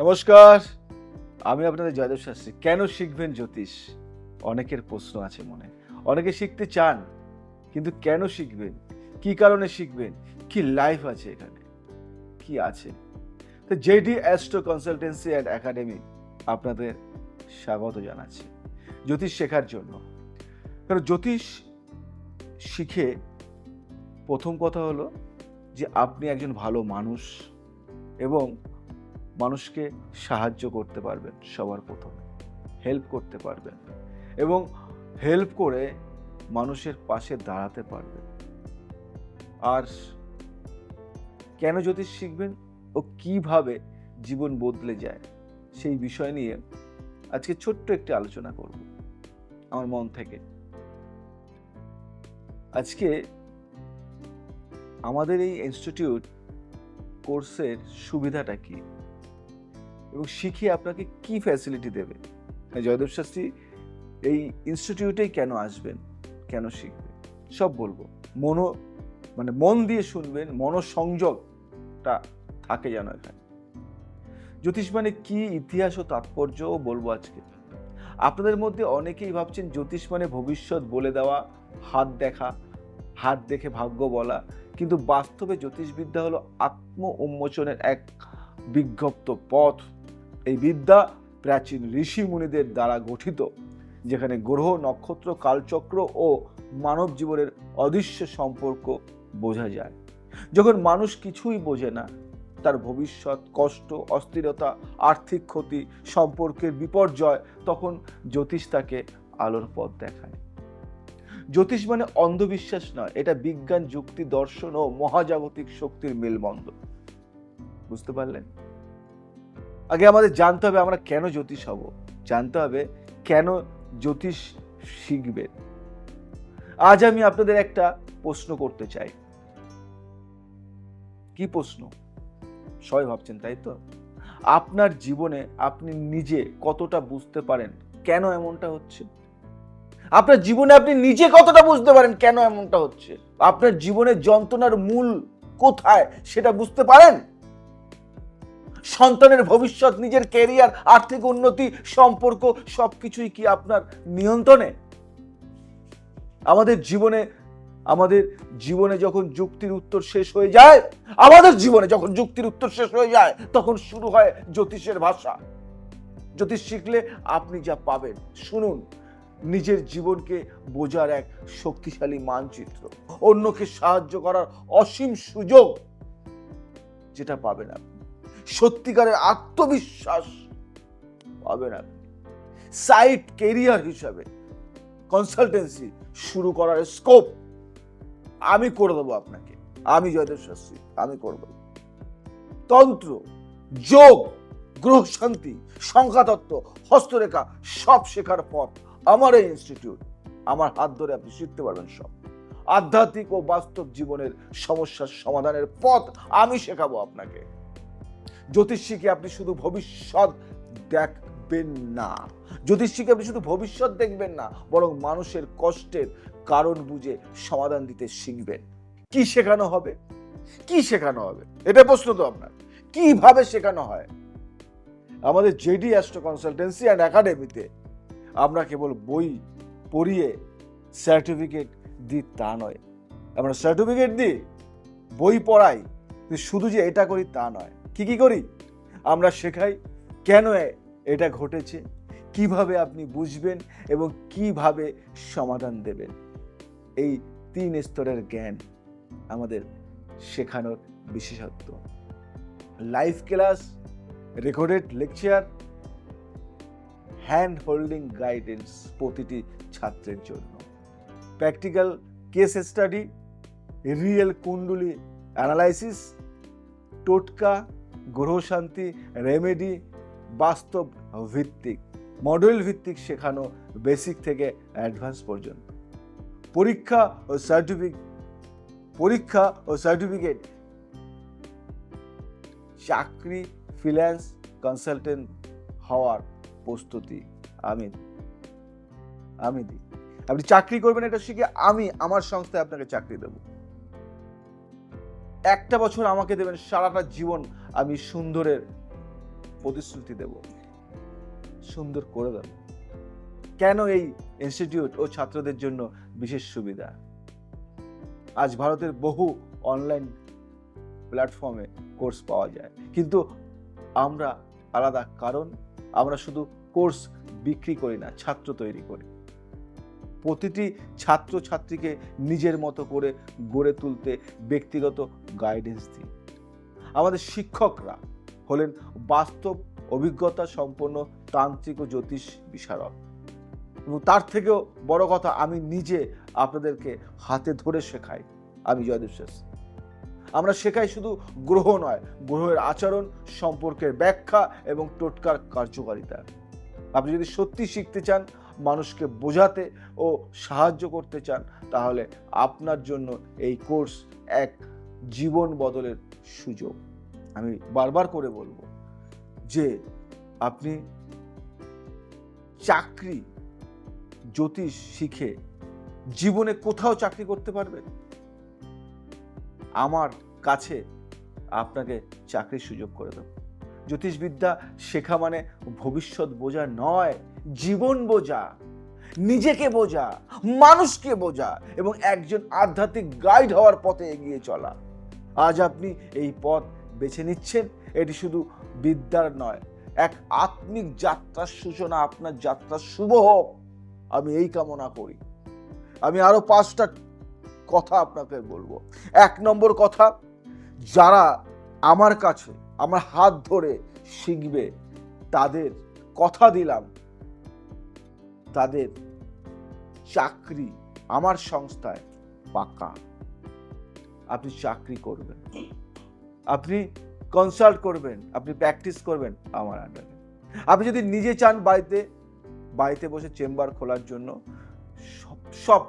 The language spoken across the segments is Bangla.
নমস্কার, আমি আপনাদের জয়দেব শাস্ত্রী। কেন শিখবেন জ্যোতিষ? অনেকের প্রশ্ন আছে মনে। অনেকে শিখতে চান, কিন্তু কেন শিখবেন? কি কারণে শিখবেন? কি লাইফ আছে এখানে? কি আছে? তো JD astro consultancy and academy আপনাদের স্বাগত জানাচ্ছি জ্যোতিষ শেখার জন্য। কারণ জ্যোতিষ শিখে প্রথম কথা হলো যে আপনি একজন ভালো মানুষ এবং মানুষকে সাহায্য করতে পারবেন। সবার প্রথমে হেল্প করতে পারবেন এবং হেল্প করে মানুষের পাশে দাঁড়াতে পারবেন। আর কেন জ্যোতিষ শিখবেন ও কিভাবে জীবন বদলে যায় সেই বিষয় নিয়ে আজকে ছোট্ট একটি আলোচনা করব আমার মন থেকে। আজকে আমাদের এই ইনস্টিটিউট কোর্সের সুবিধাটা কি এবং শিখে আপনাকে কি ফ্যাসিলিটি দেবে। জয়দেব শাস্ত্রী এই ইনস্টিটিউটেই কেন আসবেন, কেন শিখবেন, সব বলবো। মন দিয়ে শুনবেন, মনোসংযোগটা থাকে যেন এখানে। জ্যোতিষ মানে কি, ইতিহাস ও তাৎপর্যও বলবো আজকে। আপনাদের মধ্যে অনেকেই ভাবছেন জ্যোতিষ মানে ভবিষ্যৎ বলে দেওয়া, হাত দেখে ভাগ্য বলা, কিন্তু বাস্তবে জ্যোতিষবিদ্যা হলো আত্ম উন্মোচনের এক বিজ্ঞপ্ত পথ। এই বিদ্যা প্রাচীন ঋষি মুনিদের দ্বারা গঠিত, যেখানে গ্রহ, নক্ষত্র, কালচক্র ও মানব জীবনের অদৃশ্য সম্পর্ক বোঝা যায়। যখন মানুষ কিছুই বোঝে না, তার ভবিষ্যৎ, কষ্ট, অস্থিরতা, আর্থিক ক্ষতি, সম্পর্কের বিপর্যয়, তখন জ্যোতিষ তাকে আলোর পথ দেখায়। জ্যোতিষ মানে অন্ধবিশ্বাস নয়, এটা বিজ্ঞান, যুক্তি, দর্শন ও মহাজাগতিক শক্তির মেলবন্ধন। বুঝতে পারলেন? আগে আমাদের জানতে হবে আমরা কেন জ্যোতিষ হব, জানতে হবে কেন জ্যোতিষ শিখবেন। আজ আমি আপনাদের একটা প্রশ্ন করতে চাই। কি প্রশ্ন? সবাই ভাবছেন, তাই তো? আপনার জীবনে আপনি নিজে কতটা বুঝতে পারেন কেন এমনটা হচ্ছে? আপনার জীবনে আপনি নিজে কতটা বুঝতে পারেন কেন এমনটা হচ্ছে? আপনার জীবনের যন্ত্রণার মূল কোথায় সেটা বুঝতে পারেন? সন্তানের ভবিষ্যৎ, নিজের ক্যারিয়ার, আর্থিক উন্নতি, সম্পর্ক সবকিছুই কি আপনার নিয়ন্ত্রণে? আমাদের জীবনে যখন যুক্তির উত্তর শেষ হয়ে যায়, তখন শুরু হয় জ্যোতিষের ভাষা। জ্যোতিষ শিখলে আপনি যা পাবেন, শুনুন, নিজের জীবনকে বোঝার এক শক্তিশালী মানচিত্র, অন্যকে সাহায্য করার অসীম সুযোগ যেটা পাবেন আপনি, সত্যিকারের আত্মবিশ্বাস পাবেন আপনি, সাইড কেরিয়ার হিসাবে কনসালটেন্সি শুরু করার স্কোপ আমি করে দেবো আপনাকে। আমি জয়দেব শাস্ত্রী, আমি করব। তন্ত্র, যোগ, গ্রহ শান্তি, সংখ্যাতত্ত্ব, হস্তরেখা সব শেখার পথ আমার এই ইনস্টিটিউট। আমার হাত ধরে আপনি শিখতে পারবেন সব। আধ্যাত্মিক ও বাস্তব জীবনের সমস্যার সমাধানের পথ আমি শেখাবো আপনাকে। জ্যোতিষ শিখে আপনি শুধু ভবিষ্যৎ দেখবেন না, বরং মানুষের কষ্টের কারণ বুঝে সমাধান দিতে শিখবেন। কি শেখানো হবে? এটা প্রশ্ন তো আপনার। কিভাবে শেখানো হয়? আমাদের জেডি অ্যাস্ট্রো কনসালটেন্সি অ্যান্ড একাডেমিতে আমরা কেবল বই পড়িয়ে সার্টিফিকেট দিই তা নয়। আমরা সার্টিফিকেট দিই, বই পড়াই, শুধু যে এটা করি তা নয়। কি করি? আমরা শেখাই কেন এটা ঘটেছে, কিভাবে আপনি বুঝবেন এবং কিভাবে সমাধান দেবেন। এই 3 স্তরের জ্ঞান আমাদের শেখানোর বিশেষত্ব। Live class, recorded lecture, hand holding guidance প্রতিটি ছাত্রের জন্য, প্র্যাকটিক্যাল কেস স্টাডি, রিয়েল কুণ্ডলী অ্যানালাইসিস, টোটকা, গ্রহ শান্তি, রেমেডি, বাস্তব ভিত্তিক, মডেল ভিত্তিক শেখানো, বেসিক থেকে অ্যাডভান্স পর্যন্ত। পরীক্ষা ও সার্টিফিকেট, চাকরি, ফ্রিল্যান্স কনসালটেন্ট হওয়ার প্রস্তুতি আমি দিই। আপনি চাকরি করবেন এটা শিখে, আমি আমার সংস্থায় আপনাকে চাকরি দেব। একটা বছর আমাকে দেবেন, সারাটা জীবন আমি সুন্দরের প্রতিশ্রুতি দেব, সুন্দর করে দেব। কেন এই ইনস্টিটিউট ও ছাত্রদের জন্য বিশেষ সুবিধা? আজ ভারতের বহু অনলাইন প্ল্যাটফর্মে কোর্স পাওয়া যায়, কিন্তু আমরা আলাদা, কারণ আমরা শুধু কোর্স বিক্রি করি না, ছাত্র তৈরি করি। প্রতিটি ছাত্র ছাত্রীকে নিজের মতো করে গড়ে তুলতে ব্যক্তিগত গাইডেন্স দিই। আমাদের শিক্ষকরা হলেন বাস্তব অভিজ্ঞতা সম্পন্ন তান্ত্রিক ও জ্যোতিষ বিশারদ, এবং তার থেকেও বড় কথা, আমি নিজে আপনাদেরকে হাতে ধরে শেখাই। আমি জয়দেব শাস্ত্রী। আমরা শেখাই শুধু গ্রহ নয়, গ্রহের আচরণ, সম্পর্কের ব্যাখ্যা এবং টোটকার কার্যকারিতা। আপনি যদি সত্যি শিখতে চান, মানুষকে বোঝাতে ও সাহায্য করতে চান, তাহলে আপনার জন্য এই কোর্স এক জীবন বদলের সুযোগ। আমি বারবার করে বলবো যে আপনি চাকরি, জ্যোতিষ শিখে জীবনে কোথাও চাকরি করতে পারবেন। আমার কাছে আপনাকে চাকরির সুযোগ করে দেব। জ্যোতিষবিদ্যা শেখা মানে ভবিষ্যৎ বোঝা নয়, জীবন বোঝা, নিজেকে বোঝা, মানুষকে বোঝা এবং একজন আধ্যাত্মিক গাইড হওয়ার পথে এগিয়ে চলা। আজ আপনি এই পথ বেছে নিচ্ছেন, এটি শুধু বিদ্যার নয়, এক আত্মিক যাত্রার সূচনা। আপনার যাত্রা শুভ হোক, আমি এই কামনা করি। আমি আরো 5টা কথা আপনাকে বলবো। 1 নম্বর কথা, যারা আমার কাছে আমার হাত ধরে শিখবে, তাদের কথা দিলাম, তাদের চাকরি আমার সংস্থায় পাকা। আপনি চাকরি করবেন, আপনি কনসাল্ট করবেন, আপনি প্র্যাকটিস করবেন আমার আন্ডারে। আপনি যদি নিজে চান বাড়িতে বসে চেম্বার খোলার জন্য, সব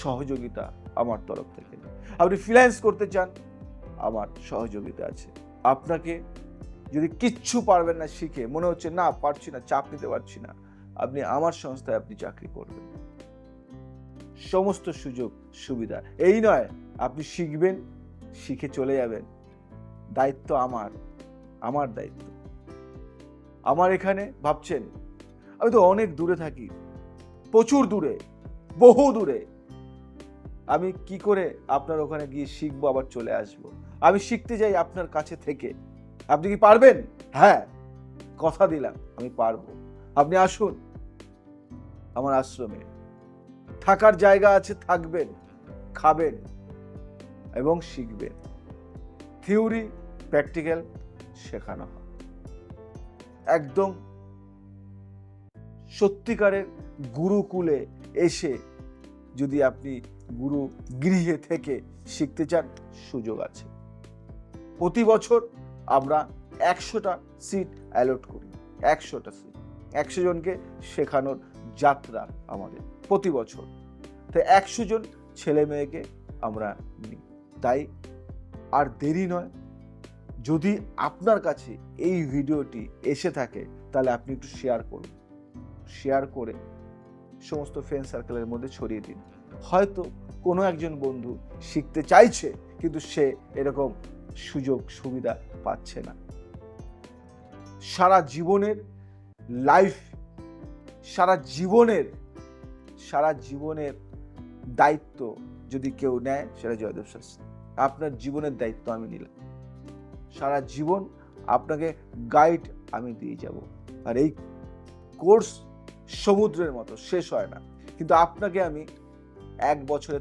সহযোগিতা আমার তরফ থেকে। আপনি ফ্রিল্যান্স করতে চান, আমার সহযোগিতা আছে। আপনাকে যদি কিচ্ছু পারবেন না শিখে, মনে হচ্ছে না পারছি না, চাপ নিতে পারছি না, আপনি আমার সংস্থায় আপনি চাকরি করবেন। সমস্ত সুযোগ সুবিধা। এই নয় আপনি শিখবেন, শিখে চলে যাবেন, দায়িত্ব আমার দায়িত্ব। আমার এখানে ভাবছেন আমি তো অনেক দূরে থাকি, প্রচুর দূরে, বহু দূরে। আমি কি করে আপনার ওখানে গিয়ে শিখবো, আবার চলে আসবো? আমি শিখতে যাই আপনার কাছে থেকে। আপনি কি পারবেন? হ্যাঁ, কথা দিলাম আমি পারবো। আপনি আসুন আমার আশ্রমে, থাকার জায়গা আছে, থাকবেন, খাবেন এবং শিখবেন। থিওরি প্র্যাকটিক্যাল শেখানো হয়। একদম সত্যিকারের গুরুকুলে এসে যদি আপনি গুরু গৃহে থেকে শিখতে চান, সুযোগ আছে। প্রতি বছর আমরা 100টা সিট অ্যালট করি। 100টা সিট, 100 জনকে শেখানোর যাত্রা আমাদের প্রতি বছর। তাই 100 জন ছেলে মেয়েকে আমরা নিই। তাই আর দেরি নয়, যদি আপনার কাছে এই ভিডিওটি এসে থাকে, তাহলে আপনি একটু শেয়ার করুন। শেয়ার করে সমস্ত ফ্রেন্ড সার্কেলের মধ্যে ছড়িয়ে দিন। হয়তো কোনো একজন বন্ধু শিখতে চাইছে, কিন্তু সে এরকম সুযোগ সুবিধা পাচ্ছে না। সারা জীবনের লাইফ, সারা জীবনের দায়িত্ব যদি কেউ নেয়, সেটা জয়দেব শাস্ত্রী। আপনার জীবনের দায়িত্ব আমি নিলাম। সারা জীবন আপনাকে গাইড আমি দিয়ে যাব। আর এই কোর্স সমুদ্রের মতো শেষ হয় না, কিন্তু আপনাকে আমি 1 বছরে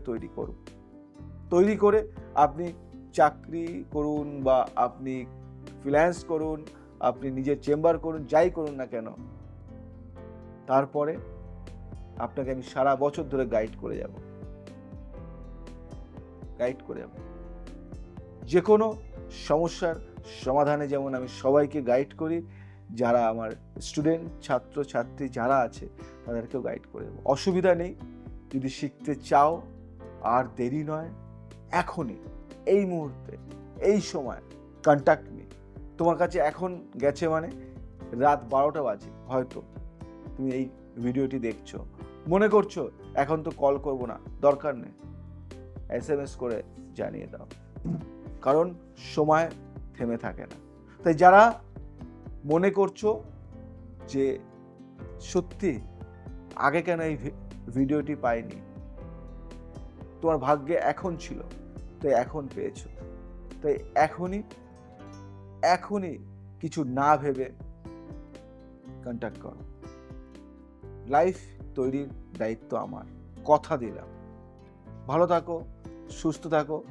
তৈরি করে আপনি চাকরি করুন বা আপনি ফ্রিল্যান্স করুন, আপনি নিজের চেম্বার করুন, যাই করুন না কেন, তারপরে আপনাকে আমি সারা বছর ধরে গাইড করে যাব। যে কোনো সমস্যার সমাধানে যেমন আমি সবাইকে গাইড করি, যারা আমার স্টুডেন্ট, ছাত্র ছাত্রী যারা আছে, তাদেরকেও গাইড করে দেবো। অসুবিধা নেই। যদি শিখতে চাও, আর দেরি নয়, এখনই, এই মুহূর্তে, এই সময় কন্ট্যাক্ট মি। তোমার কাছে এখন গেছে মানে রাত 12টা বাজে, হয়তো তুমি এই ভিডিওটি দেখছো, মনে করছো এখন তো কল করব না, দরকার নেই, SMS করে জানিয়ে দাও, কারণ সময় থেমে থাকে না। তাই যারা মনে করছো যে সত্যি আগে কেন এই ভিডিওটি পাইনি, তোমার ভাগ্যে এখন ছিল, তাই এখন পেয়েছো। তাই এখনই কিছু না ভেবে কন্ট্যাক্ট করো। লাইফ তৈরির দায়িত্ব আমার, কথা দিলাম। ভালো থাকো, সুস্থ থাকো,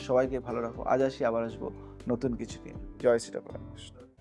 সবাইকে ভালো রাখো। আজ আসি, আবার আসবো নতুন কিছু নিয়ে। জয় শ্রী রামকৃষ্ণ।